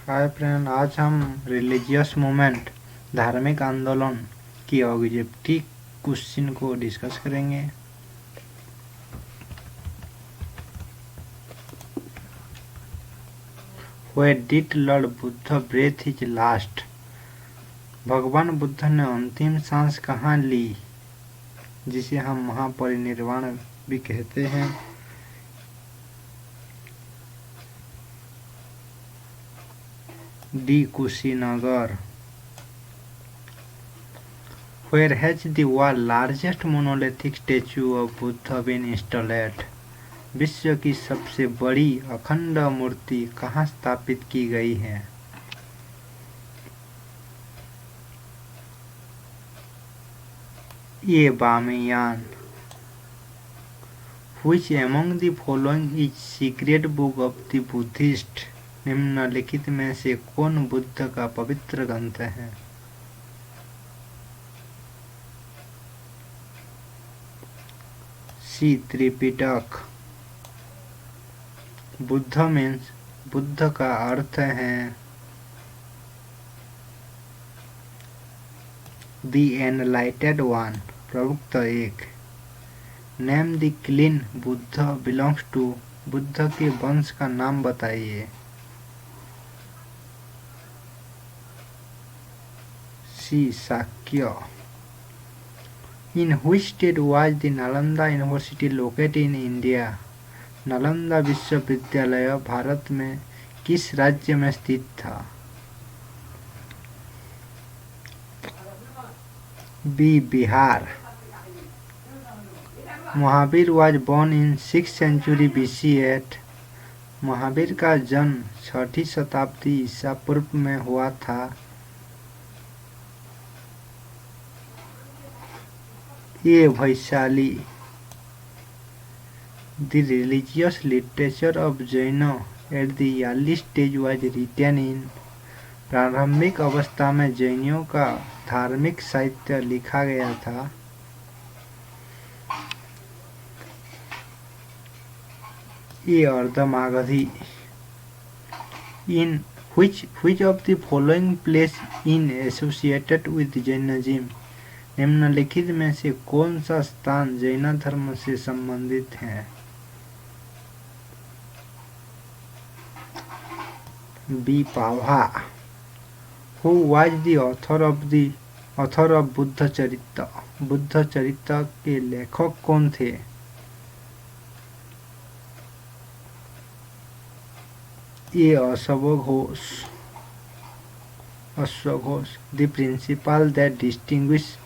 Hi friend, आज हम religious movement धार्मिक आंदोलन की ऑब्जेक्टिव क्वेश्चन को डिस्कस करेंगे। Where did Lord Buddha breathe his last? भगवान बुद्ध ने अंतिम सांस कहाँ ली, जिसे हम महापरिनिर्वाण भी कहते हैं। D Kushinagar. Where has the world's largest monolithic statue of Buddha been installed? विश्व की सबसे बड़ी अखंड मूर्ति कहाँ स्थापित की गई है? ये Bamiyan. Which among the following is secret book of the Buddhist? निम्नलिखित में से कौन बुद्ध का पवित्र ग्रंथ है? सी त्रिपिटक। बुद्ध मीन्स बुद्ध का अर्थ है दी एनलाइटेड वन, प्रवक्त एक। Name the clan Buddha belongs to, Buddha के वंश का नाम बताइए। C Shakya. In which state was the Nalanda university located in India? Nalanda विश्वविद्यालय भारत में किस राज्य में स्थित था? B Bihar. Mahavir was born in 6th century BC at, Mahavir का जन्म 6ठी शताब्दी ईसा पूर्व में हुआ था। ये Vaishali. The religious literature of Jain at the early stage was written in, प्रारंभिक अवस्था में जैनियों का धार्मिक साहित्य लिखा गया था। ये अर्धमागधी। इन which of the following place in associated with Jainism? निम्नलिखित में से कौन सा स्थान जैन धर्म से संबंधित है? बी पाभा। Who was the author of Buddhacharita? Buddha चरित्र के लेखक कौन थे? ये अश्वघोष। The principle that distinguishes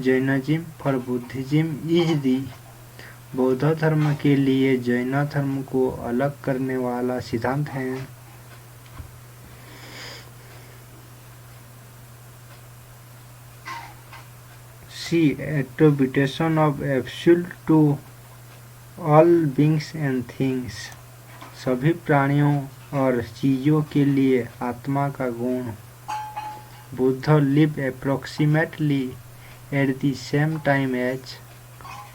Jainism for Buddhism is the, बौद्ध धर्म के लिए जैन धर्म को अलग करने वाला सिद्धांत है। सी attribution of absolute to all beings and things, सभी प्राणियों और चीजों के लिए आत्मा का गुण। Buddha live approximately at the same time as,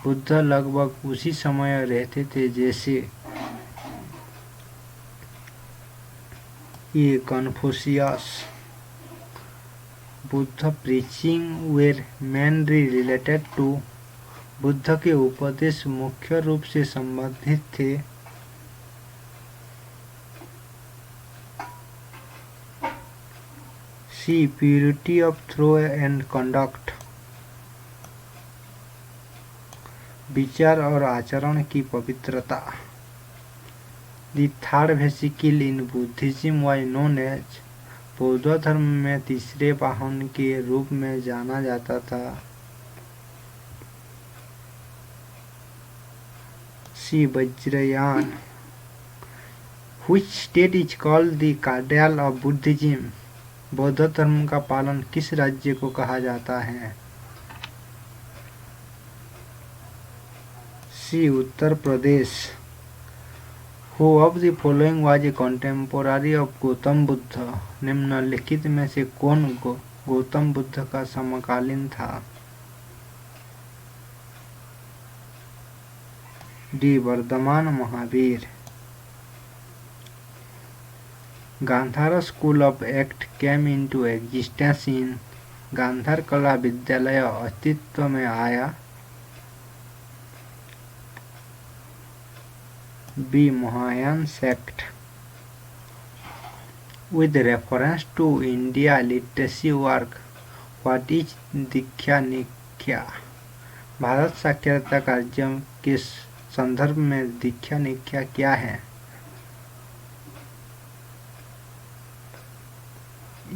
Buddha लगभग उसी समय रहते थे जैसे। ये Confucius. Buddha preaching were mainly related to, Buddha के उपदेश मुख्य रूप से संबंधित थे। C purity of thought and conduct, विचार और आचरण की पवित्रता। The third vehicle in Buddhism was known as, बौद्ध धर्म में तीसरे वाहन के रूप में जाना जाता था। C Vajrayana. Which state is called the cradle of Buddhism? बौद्ध धर्म का पालन किस राज्य को कहा जाता है? सी Uttar Pradesh. Who of the following was a contemporary of Gautam Buddha? निम्नलिखित में से कौन गौतम बुद्ध का समकालीन था? D Vardhaman Mahavir. Gandhara school of art came into existence in Gandhara कला विद्यालय अस्तित्व में आया। B Mahayana sect with reference to India literacy work what is दीक्षा निख्या भारत साक्षरता कार्यक्रम के संदर्भ में दीक्षा निख्या क्या है।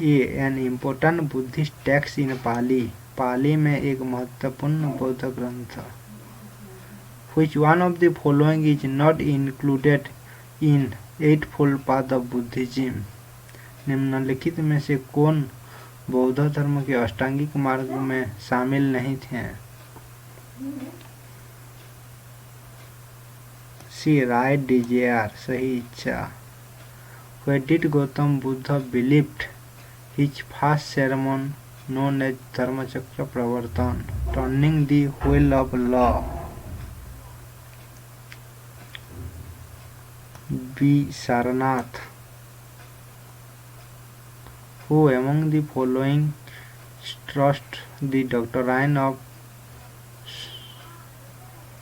A an important Buddhist text in Pali Pali में एक महत्वपूर्ण बौद्ध ग्रंथ। Which one of the following is not included in eightfold path of Buddhism? निम्नलिखित में से कौन बौद्ध धर्म के अष्टांगिक मार्ग में शामिल नहीं थे। सी राइट डिजायर सही इच्छा। Where did Gautam Buddha believed his first sermon known as धर्मचक्र प्रवर्तन turning the wheel of law? B Sarnath. Who among the following trust the doctrine of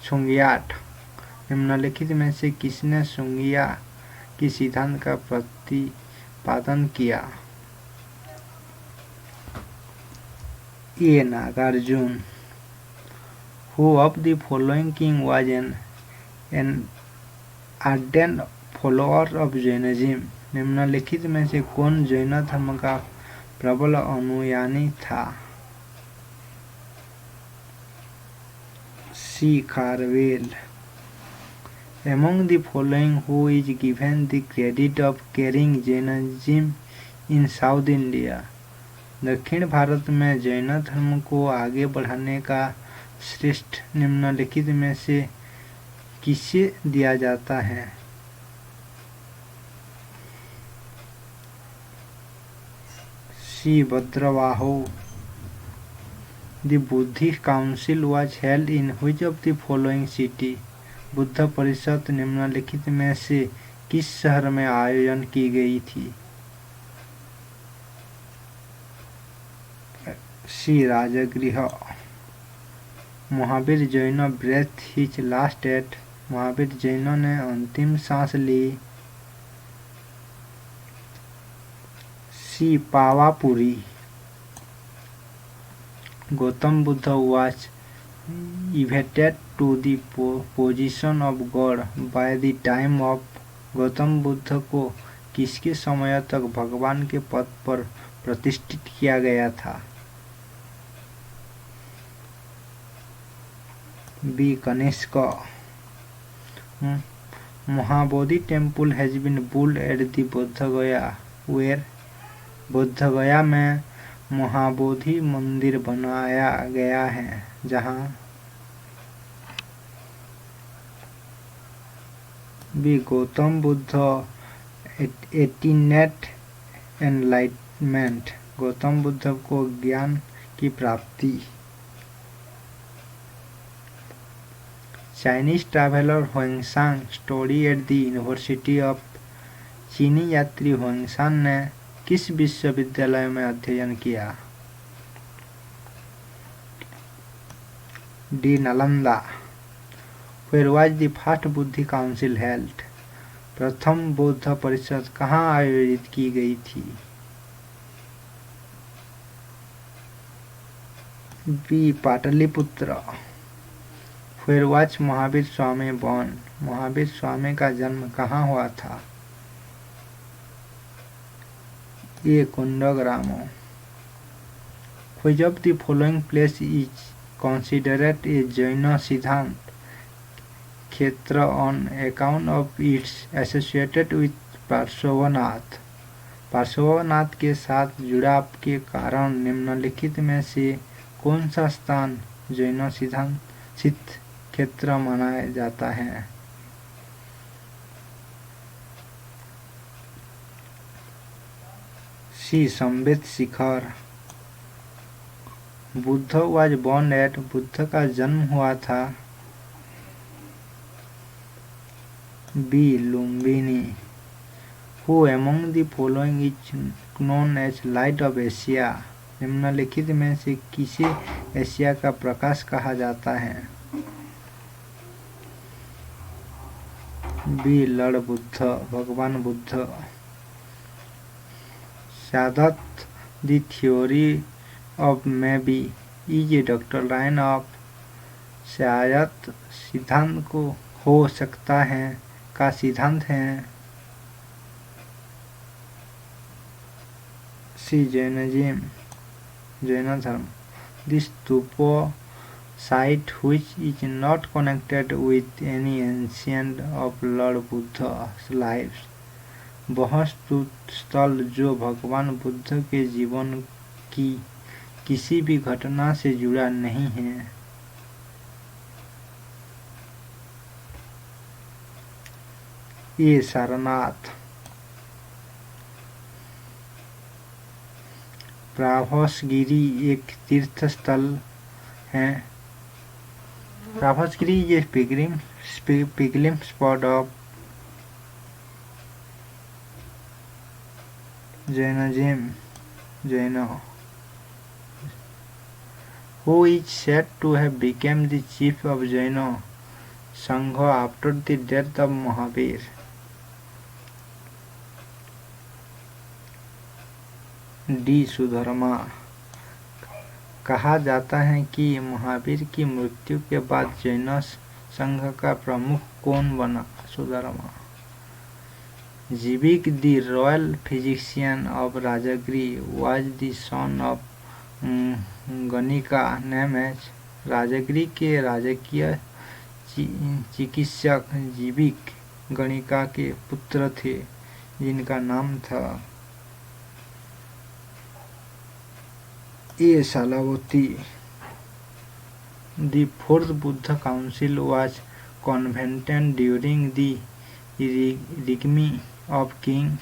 सुंगियाट निम्नलिखित में से किसने सुंगिया की सिद्धांत का प्रतिपादन किया। ए Nagarjuna. Who of the following king was an ardent follower of Jainism? निम्नलिखित में से कौन जैन धर्म का प्रबल अनुयायी था। सी Kharavela. Among the following who is given the credit of carrying Jainism in South India? दक्षिण भारत में जैन धर्म को आगे बढ़ाने का श्रेष्ठ निम्नलिखित में से किसे दिया जाता है। सी भद्रवाहो। The Buddhist Council was held in which of the following city? Buddha परिषद निम्नलिखित में से किस शहर में आयोजन की गई थी। C Rajgriha. Mahavir Jain breathed his last at Mahavir जैनों ने अंतिम सांस ली। सी Pawapuri. Gautam Buddha was elevated to the position of God by the time of Gautam Buddha को किसके समय तक भगवान के पद पर प्रतिष्ठित किया गया था। B Kanishka. Mahabodhi temple has been built at the Bodh Gaya where Buddha गया में महाबोधि मंदिर बनाया गया है जहाँ। B Gautam Buddha attained enlightenment Gautam Buddha को ज्ञान की प्राप्ति। Chinese traveller Hiuen Tsang study at the university of चीनी यात्री हुएंगसांग ने किस विश्वविद्यालय में अध्ययन किया। D Nalanda. Where was the first Buddhist council held? प्रथम बौद्ध परिषद कहाँ आयोजित की गई थी। B Pataliputra. Where was Mahavir Swami born? Mahavir Swami का जन्म कहाँ हुआ था। ये कुंडग्रामो। Which of the following place is considered a Jaina सिद्धांत क्षेत्र on account of its associated with Parshvanath Parshvanath के साथ जुड़ाव के कारण निम्नलिखित में से कौन सा स्थान जैन सिद्धांत सिद्ध क्षेत्र माना जाता है। C Sammed Shikhar. Buddha was born at Buddha का जन्म हुआ था। B Lumbini. Who among the following is known as light of Asia? निम्नलिखित में से किसे एशिया का प्रकाश कहा जाता है? बी लॉर्ड बुद्ध, भगवान Buddha. Syadvada the theory of maybe is a doctrine of. शायद सिद्धांत को हो सकता है का सिद्धांत है। सी जैनिज्म, जैन धर्म। This stupa site which is not connected with any ancient of Lord Buddha's lives। वह स्थल जो भगवान बुद्ध के जीवन की किसी भी घटना से जुड़ा नहीं है। ये सारनाथ। प्रभासगिरी एक तीर्थ स्थल है। Prabhasgiri is pilgrim spot of Jain who is said to have become the chief of Jain Sangha after the death of Mahavir। D Sudharma. कहा जाता है कि महावीर की मृत्यु के बाद जैन संघ का प्रमुख कौन बना? Sudharma. Jivaka the royal physician of Rajgiri was the son of ganika named as. Rajgiri के राजकीय चिकित्सक जीविक गणिका के पुत्र थे जिनका नाम था। A Shalavati. The fourth Buddha council was convened during the reign of king.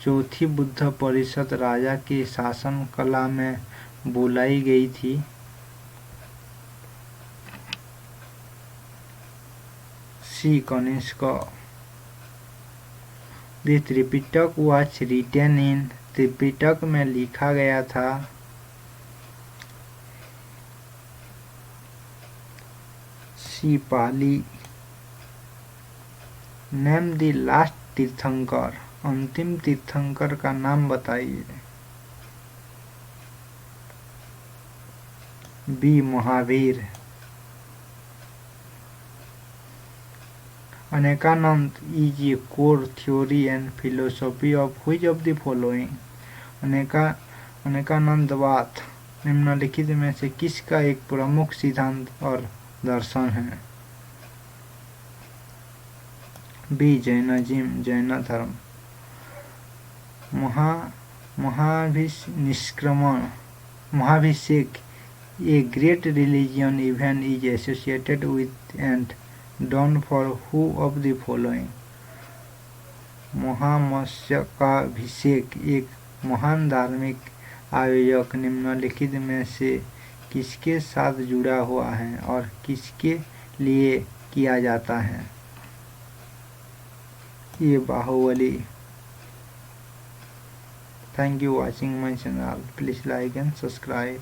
चौथी बुद्ध परिषद राजा के शासन कला में बुलाई गई थी। C Kanishka. The Tripitaka was written in. Tripitaka में लिखा गया था। C Pali. Name the last Tirthankar. अंतिम तीर्थंकर का नाम बताइए। B Mahavir. Anekanta is a core theory and philosophy of which of the following. Anekantavada निम्नलिखित में से किसका एक प्रमुख सिद्धांत और दर्शन है? बी जैनिज्म, जैन धर्म। Mahabhishek a great religion event is associated with and done for who of the following. Mahamastakabhishek एक महान धार्मिक आयोजक निम्नलिखित में से किसके साथ जुड़ा हुआ है और किसके लिए किया जाता है? ये Baahubali. Thank you watching my channel. Please like and subscribe.